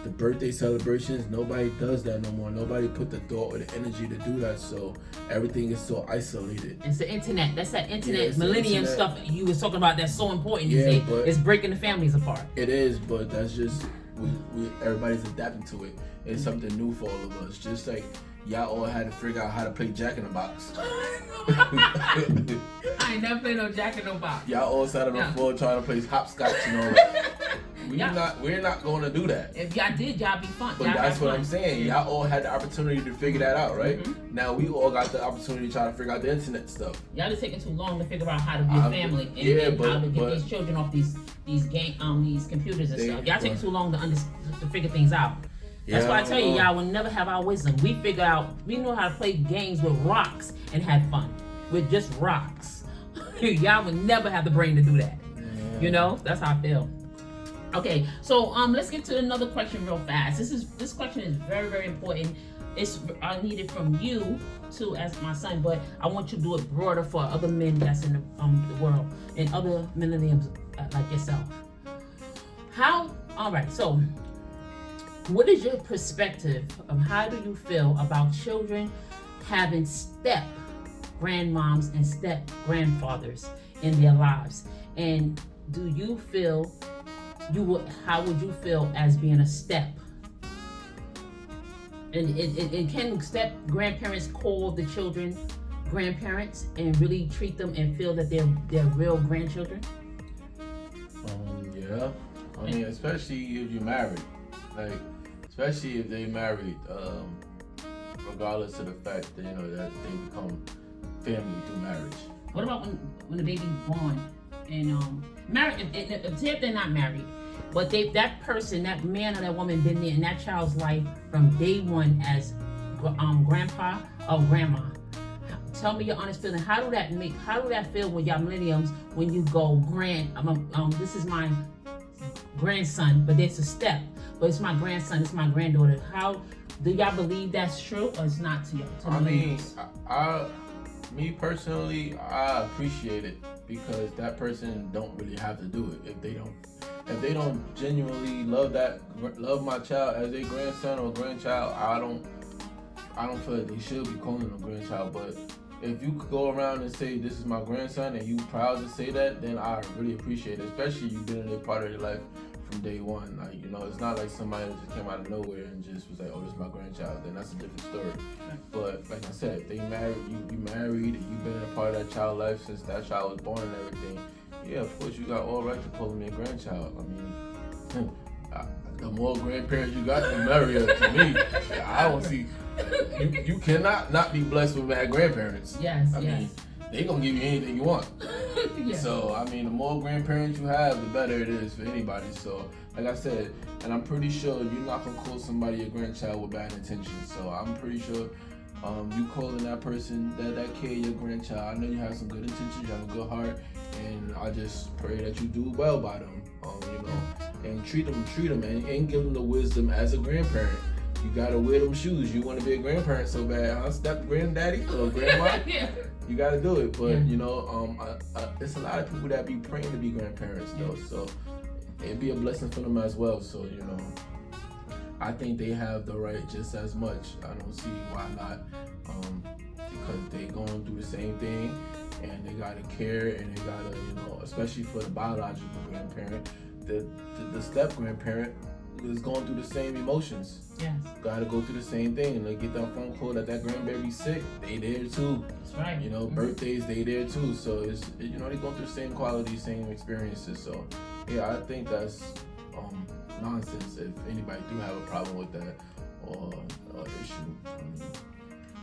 the birthday celebrations. Nobody does that no more. Nobody put the thought or the energy to do that, so everything is so isolated. It's the internet. That's that internet, millennium stuff you was talking about that's so important. It's breaking the families apart. It is, but that's just, we everybody's adapting to it. It's something new for all of us. Just like y'all all had to figure out how to play Jack in the Box. I ain't never played no Jack in the Box. Y'all all sat on the floor trying to play hopscotch and all that. we're not going to do that. If y'all did, y'all be fun. But that's what I'm saying. Y'all all had the opportunity to figure that out, right? Mm-hmm. Now we all got the opportunity to try to figure out the internet stuff. Y'all just taking too long to figure out how to be a family and how to get these children off these computers and stuff. Y'all taking too long to figure things out. That's why I tell you, y'all will never have our wisdom. We know how to play games with rocks and have fun with just rocks. Y'all will never have the brain to do that. Yeah. You know, that's how I feel. Okay, so let's get to another question real fast. This question is very, very important. I need it from you too, as my son, but I want you to do it broader for other men that's in the world and other millennials like yourself. All right, so what is your perspective of how do you feel about children having step grandmoms and step grandfathers in their lives? And do you feel how would you feel as being a step? And can step grandparents call the children grandparents and really treat them and feel that they're real grandchildren? Yeah. I mean, especially if you're married. Like, especially if they married, regardless of the fact that that they become family through marriage. What about when the baby's born and married? If they're not married, but that person, that man or that woman, been there in that child's life from day one as grandpa or grandma. Tell me your honest feeling. How do that feel with y'all millennials when you go this is my grandson, but there's a step. But it's my grandson, it's my granddaughter. How do y'all believe that's true or it's not to you? I mean, me personally, I appreciate it because that person don't really have to do it. If they don't genuinely love my child as a grandson or grandchild, I don't feel like they should be calling them grandchild. But if you could go around and say this is my grandson and you proud to say that, then I really appreciate it. Especially you've been in a part of your life from day one. Like, it's not like somebody that just came out of nowhere and just was like, oh, this is my grandchild. Then that's a different story. But like I said, if they married, you married, and you've been in a part of that child's life since that child was born and everything. Yeah, of course you got all right to call me a grandchild. I mean, the more grandparents you got, the merrier to me. I don't see you cannot not be blessed with bad grandparents. Yes, I mean, they gonna give you anything you want. Yes. So I mean, the more grandparents you have, the better it is for anybody. So like I said, and I'm pretty sure you're not gonna call somebody a grandchild with bad intentions. So I'm pretty sure you calling that person, that kid, your grandchild. I know you have some good intentions, you have a good heart, and I just pray that you do well by them. And treat them, and give them the wisdom as a grandparent. You gotta wear them shoes. You want to be a grandparent so bad, huh? Step granddaddy or grandma. Yeah. You gotta do it. But there's a lot of people that be praying to be grandparents though. So it'd be a blessing for them as well. So I think they have the right just as much. I don't see why not. Because they going through the same thing, and they gotta care, and they gotta especially for the biological grandparent, the step grandparent is going through the same emotions. Yes. Gotta go through the same thing. And they get that phone call that grandbaby's sick, they there too. That's right. Birthdays, they there too. So it's they going through the same qualities, same experiences. So yeah, I think that's nonsense if anybody do have a problem with that or issue.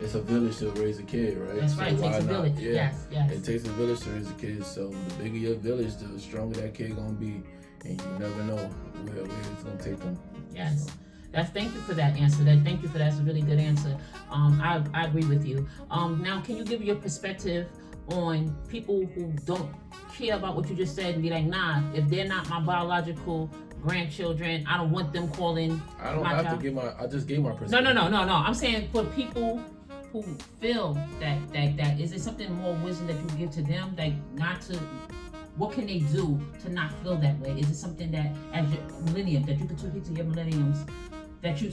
It's a village to raise a kid, right? That's right. It takes a village. Yeah. Yes. It takes a village to raise a kid. So the bigger your village, the stronger that kid gonna be, and you never know where it's gonna take them. Yes. Thank you for that answer. Thank you for that. That's a really good answer. I agree with you. Now, can you give your perspective on people who don't care about what you just said and be like, nah, if they're not my biological grandchildren, I don't want them calling. I don't have to give I just gave my perspective. No. I'm saying for people who feel that is it something more wisdom that you give to them, that not to. What can they do to not feel that way? Is it something that, as your millennium, that you could speak to your millenniums,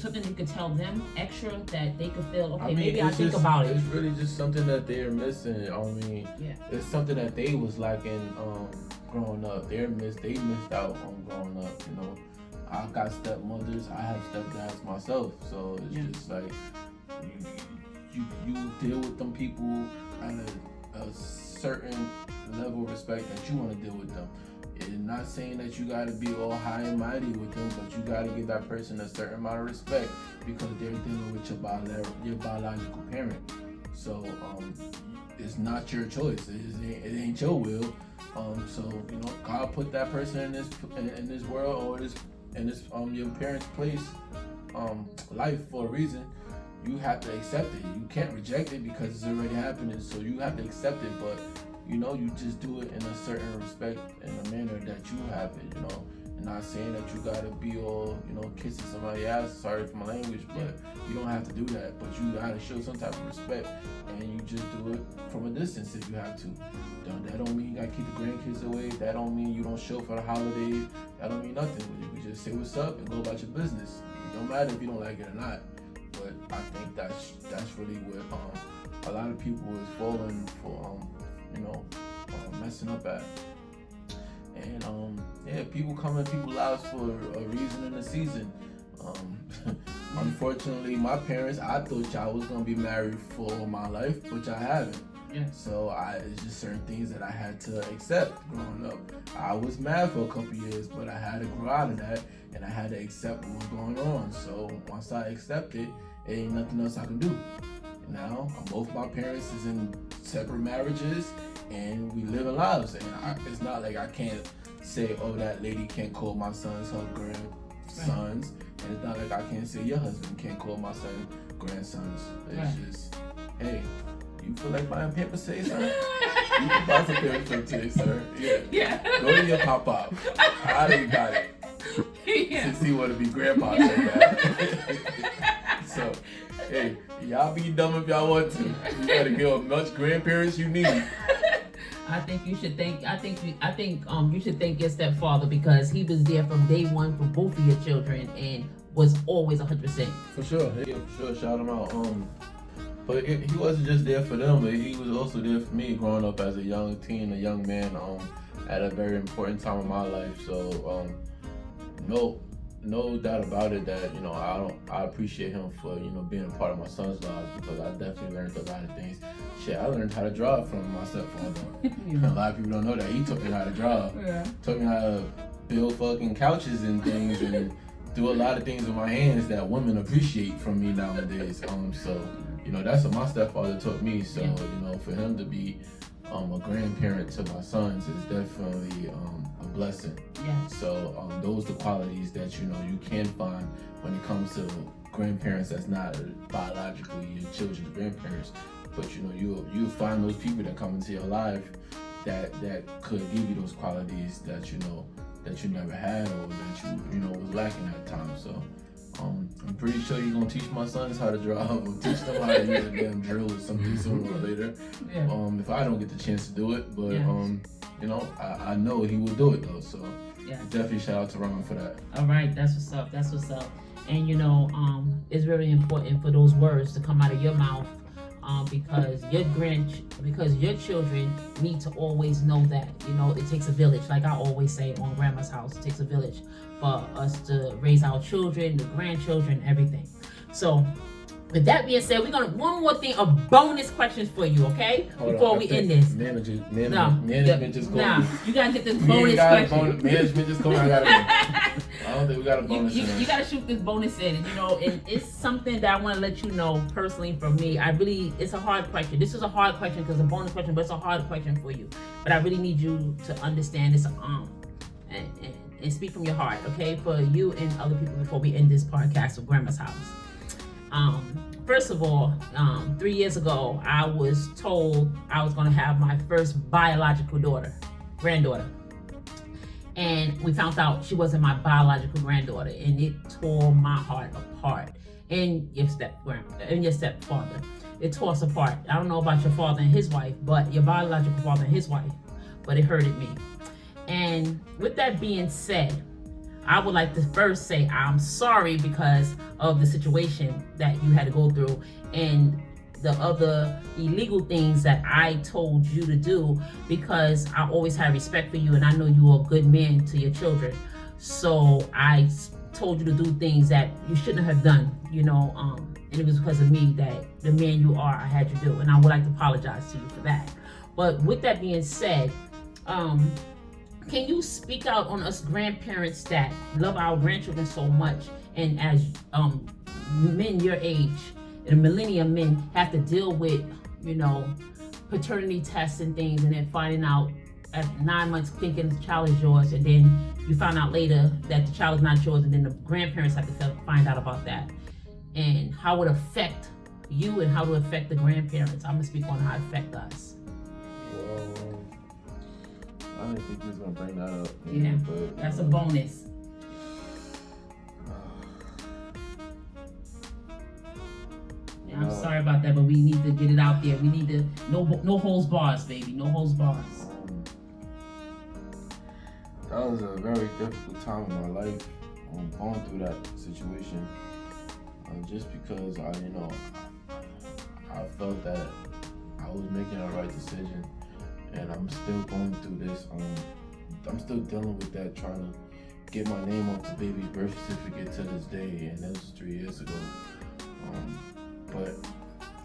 something you could tell them extra that they could feel, okay, maybe I think about it. It's really just something that they're missing. I mean, it's something that they was lacking growing up. They missed out on growing up. I got stepmothers, I have stepdads myself, so it's just like you deal with them people at a certain level of respect that you want to deal with them. If it's not saying that you gotta be all high and mighty with them, but you gotta give that person a certain amount of respect because they're dealing with your biological parent. So it's not your choice. It ain't your will. So God put that person in this world or in this your parents' place, life for a reason. You have to accept it. You can't reject it because it's already happening. So you have to accept it, but you just do it in a certain respect and a manner that you have it. And not saying that you gotta be all kissing somebody's ass. Sorry for my language, but you don't have to do that. But you gotta show some type of respect, and you just do it from a distance if you have to. That don't mean you gotta keep the grandkids away. That don't mean you don't show for the holidays. That don't mean nothing. You can just say what's up and go about your business. It don't matter if you don't like it or not. But I think that's really what a lot of people is falling for, messing up at. And people come in people's lives for a reason and a season. Unfortunately, my parents, I thought y'all was gonna be married for all my life, but y'all haven't. Yeah. So it's just certain things that I had to accept growing up. I was mad for a couple years, but I had to grow out of that, and I had to accept what was going on. So once I accepted, there ain't nothing else I can do. Now, both my parents is in separate marriages, and we live in lives. And it's not like I can't say, oh, that lady can't call my sons her grandsons. And it's not like I can't say your husband can't call my son grandsons. It's just, hey, you feel like buying pampers today, sir? You can buy some pampers today, sir. Yeah. Go to your pop-up. I already got it. Since he want to be grandpa so bad. So, hey, y'all be dumb if y'all want to. You gotta give as much grandparents you need. I think you should thank you should thank your stepfather because he was there from day one for both of your children and was always 100%. For sure. Yeah, for sure. Shout him out. But he wasn't just there for them, but he was also there for me growing up as a young teen, a young man, at a very important time in my life. So, no doubt about it that, I appreciate him for, being a part of my son's lives because I definitely learned a lot of things. Shit, I learned how to drive from my stepfather. A lot of people don't know that. He taught me how to drive. Yeah. Taught me how to build fucking couches and things and do a lot of things with my hands that women appreciate from me nowadays. So, that's what my stepfather taught me. So, for him to be a grandparent to my sons is definitely a blessing. Yeah. So those are the qualities that you can find when it comes to grandparents that's not biologically your children's grandparents. But you'll find those people that come into your life that could give you those qualities that you never had or that you was lacking at the time. So I'm pretty sure you're gonna teach my sons how to drive or teach them how to use a damn drill or something sooner or later. Yeah. If I don't get the chance to do it, but I know he will do it though. So definitely shout out to Ron for that. All right, that's what's up. And it's very important for those words to come out of your mouth. Because your children need to always know that it takes a village. Like I always say on Grandma's house, it takes a village for us to raise our children, the grandchildren, everything. So with that being said, we're gonna one more thing, a bonus questions for you, okay? Before we end this. Management just going. Nah, you gotta get this bonus question. Management just going. I don't think we got a bonus. You gotta shoot this bonus in, and it's something that I want to let you know personally from me. It's a hard question. This is a hard question because it's a bonus question, but it's a hard question for you. But I really need you to understand this and speak from your heart, okay? For you and other people before we end this podcast of Grandma's House. First of all, 3 years ago, I was told I was going to have my first biological granddaughter. And we found out she wasn't my biological granddaughter, and it tore my heart apart. And your stepfather, it tore us apart. I don't know about your father and his wife, but your biological father and his wife, but it hurted me. And with that being said, I would like to first say I'm sorry because of the situation that you had to go through and the other illegal things that I told you to do, because I always had respect for you and I know you are a good man to your children. So I told you to do things that you shouldn't have done, and it was because of me that the man you are, I had you do. And I would like to apologize to you for that. But with that being said, Can you speak out on us grandparents that love our grandchildren so much, and as men your age, the millennial men have to deal with, paternity tests and things, and then finding out at 9 months thinking the child is yours, and then you find out later that the child is not yours, and then the grandparents have to find out about that, and how it affect you and how it affect the grandparents. I'm gonna speak on how it affect us. Well, I didn't think you was gonna bring that up. Yeah, but that's a bonus. Yeah, I'm sorry about that, but we need to get it out there. We need to no holds bars, baby. No holds bars. That was a very difficult time in my life. Going through that situation, just because I felt that I was making the right decision, and I'm still going through this. I'm still dealing with that, trying to get my name off the baby's birth certificate to this day, and that was 3 years ago. But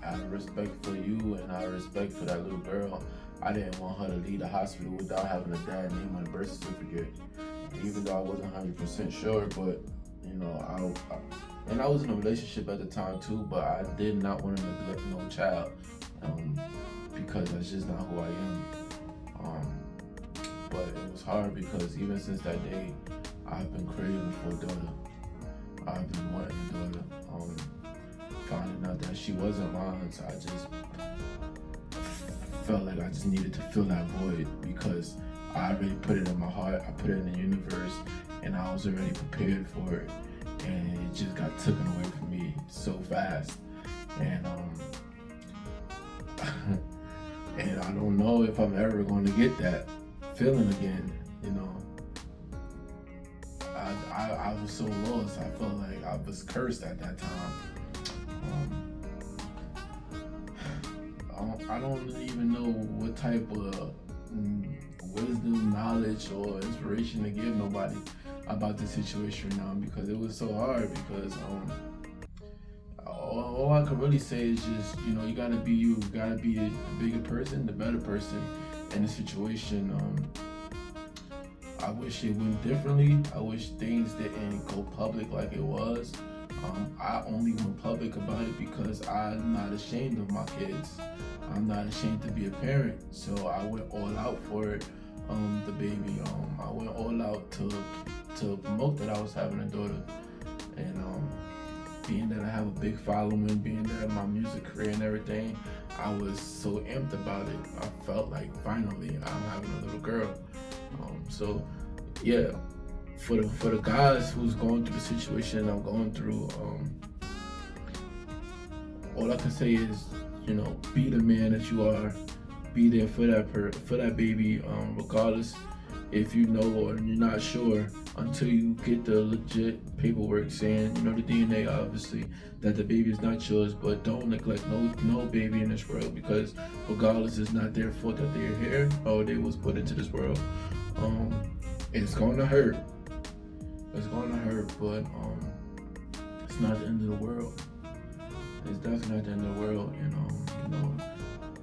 out of respect for you and out of respect for that little girl, I didn't want her to leave the hospital without having a dad name on the birth certificate. Even though I wasn't 100% sure, but I was in a relationship at the time too, but I did not want to neglect no child, because that's just not who I am. But it was hard because even since that day, I've been craving for a daughter. I've been wanting a daughter. Finding out that she wasn't mine, so I just felt like I just needed to fill that void because I already put it in my heart, I put it in the universe, and I was already prepared for it, and it just got taken away from me so fast. And and I don't know if I'm ever going to get that feeling again. I was so lost. I felt like I was cursed at that time. I don't even know what type of wisdom, knowledge, or inspiration to give nobody about the situation right now, because it was so hard. Because all I can really say is just, you gotta be you. You gotta be the bigger person, the better person in the situation. I wish it went differently. I wish things didn't go public like it was. I only went public about it because I'm not ashamed of my kids. I'm not ashamed to be a parent. So I went all out for it, the baby. I went all out to promote that I was having a daughter. And being that I have a big following, being that my music career and everything, I was so amped about it. I felt like finally I'm having a little girl. So yeah. For the guys who's going through the situation I'm going through, all I can say is, be the man that you are. Be there for that baby, regardless if you know or you're not sure, until you get the legit paperwork saying, the DNA obviously, that the baby is not yours. But don't neglect no baby in this world, because regardless, it's not their fault that they're here or they was put into this world. It's going to hurt. It's going to hurt, but it's not the end of the world. It's definitely not the end of the world,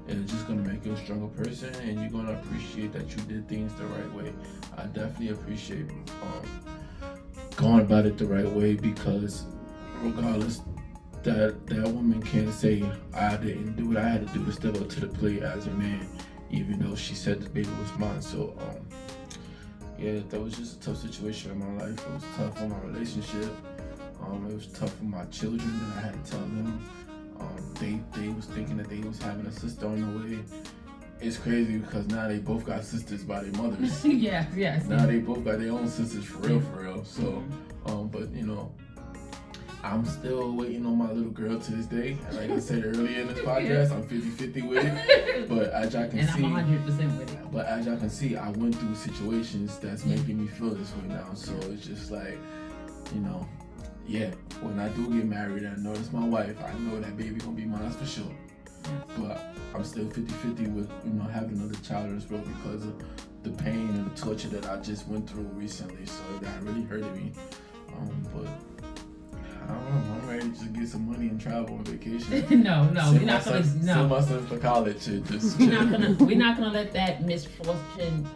and it's just gonna make you a stronger person, and you're gonna appreciate that you did things the right way. I definitely appreciate going about it the right way, because regardless, that woman can't say I didn't do it. I had to do to step up to the plate as a man, even though she said the baby was mine. So yeah, that was just a tough situation in my life. It was tough on my relationship. It was tough for my children that I had to tell them. They was thinking that they was having a sister on the way. It's crazy because now they both got sisters by their mothers. Yes. Now they both got their own sisters for real. So, but I'm still waiting on my little girl to this day. And like I said earlier in this podcast, I'm 50-50 with it. But as y'all can see, I'm 100% with it. But as y'all can see, I went through situations that's making me feel this way now. So it's just like, yeah, when I do get married and I know it's my wife, I know that baby gonna be mine, that's for sure. But I'm still 50-50 with, having another child in this world, because of the pain and the torture that I just went through recently. So that really hurted me. But I don't know. I'm ready to just get some money and travel on vacation. No, we're not gonna. Send my son to college and just. We're not gonna let that misfortune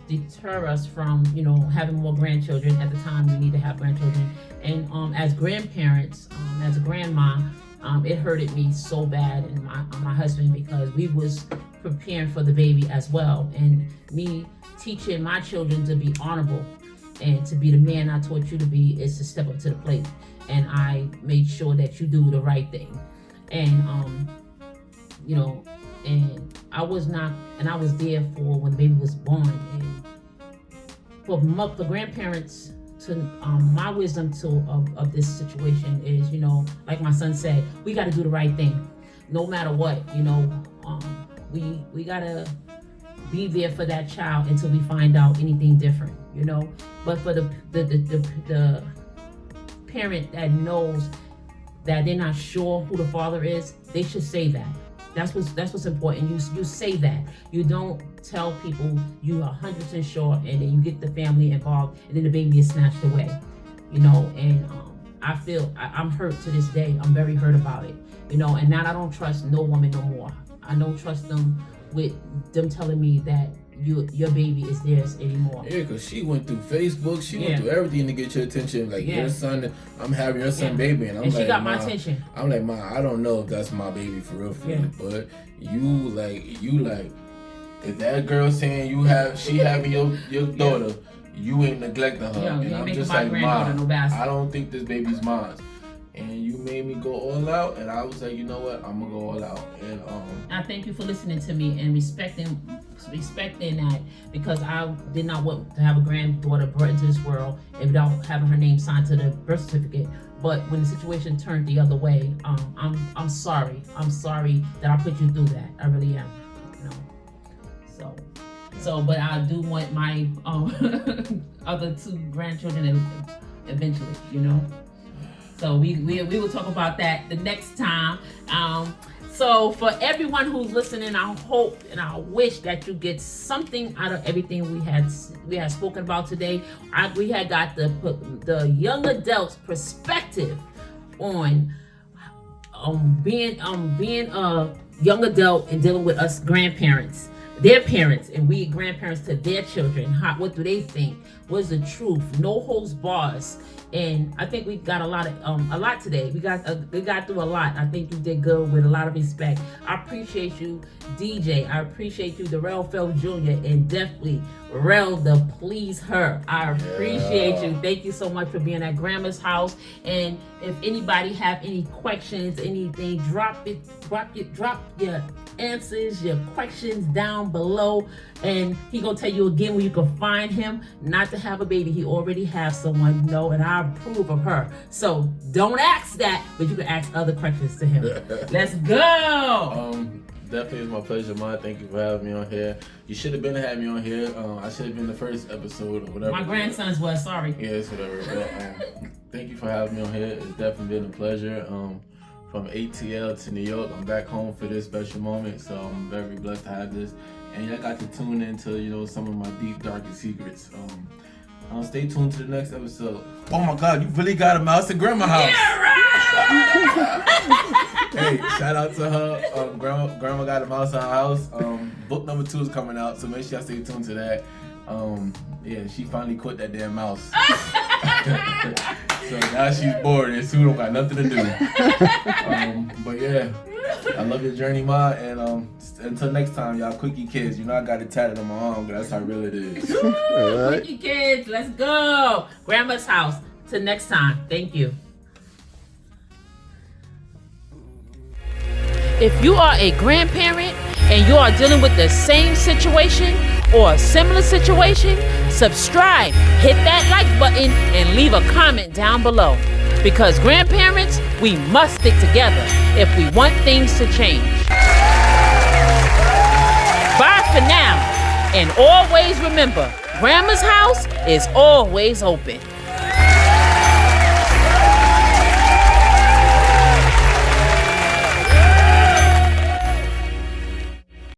deter us from having more grandchildren. At the time, we need to have grandchildren, and as grandparents, as a grandma, it hurted me so bad, and my husband, because we was preparing for the baby as well, and me teaching my children to be honorable and to be the man I taught you to be is to step up to the plate. And I made sure that you do the right thing. And and I was there for when the baby was born. And for grandparents to my wisdom of this situation is, like my son said, we got to do the right thing, no matter what. We gotta be there for that child until we find out anything different. But for the parent that knows that they're not sure who the father is, they should say that. That's what's important. You say that. You don't tell people you are 100% sure, and then you get the family involved, and then the baby is snatched away. And I feel I'm hurt to this day. I'm very hurt about it. And now I don't trust no woman no more. I don't trust them with them telling me that your baby is theirs anymore. Yeah, because she went through Facebook, she went through everything to get your attention. Like, your son, I'm having your son baby. And I'm like, she got my attention. I'm like, Ma, I don't know if that's my baby for real, but you like, if that girl saying she having your daughter, you ain't neglecting her. And I'm just like, Ma, I don't think this baby's mine. And you made me go all out, and I was like, you know what, I'm gonna go all out. And I thank you for listening to me and respecting that, because I did not want to have a granddaughter brought into this world and without having her name signed to the birth certificate. But when the situation turned the other way, I'm sorry. I'm sorry that I put you through that. I really am. So, but I do want my other two grandchildren eventually. So we will talk about that the next time. So for everyone who's listening, I hope and I wish that you get something out of everything we had spoken about today. We had got the young adults' perspective on being a young adult and dealing with us grandparents, their parents, and we grandparents to their children. What do they think? What's the truth? No holds bars. And I think we got a lot today. We got through a lot. I think you did good with a lot of respect. I appreciate you, DJ. I appreciate you, Darrell Fell Jr. and definitely Rel the Please Her. I appreciate you. Thank you so much for being at Grandma's house. And if anybody have any questions, anything, drop your answers, your questions down below, and he gonna tell you again where you can find him. Not to have a baby, he already has someone, and I approve of her. So don't ask that, but you can ask other questions to him. Let's go. Definitely, it's my pleasure, Ma. Thank you for having me on here. You should have been having me on here. I should have been the first episode or whatever. My grandson's was, sorry. Yeah, it's whatever. But, thank you for having me on here. It's definitely been a pleasure. From ATL to New York, I'm back home for this special moment, so I'm very blessed to have this. And y'all got to tune into, some of my deep, darkest secrets. Stay tuned to the next episode. Oh my God, you really got a mouse at Grandma's house. Yeah, right. Hey, shout out to her. Grandma got a mouse in her house. Book number 2 is coming out, so make sure y'all stay tuned to that. Yeah, she finally quit that damn mouse. So now she's bored and Sue don't got nothing to do. But yeah, I love your journey, Ma. And until next time, y'all, Quickie Kids. I got it tatted on my arm, but that's how real it is. Right. Quickie Kids, let's go. Grandma's house. Till next time. Thank you. If you are a grandparent and you are dealing with the same situation or a similar situation, subscribe, hit that like button, and leave a comment down below. Because grandparents, we must stick together if we want things to change. Bye for now, and always remember, Grandma's house is always open.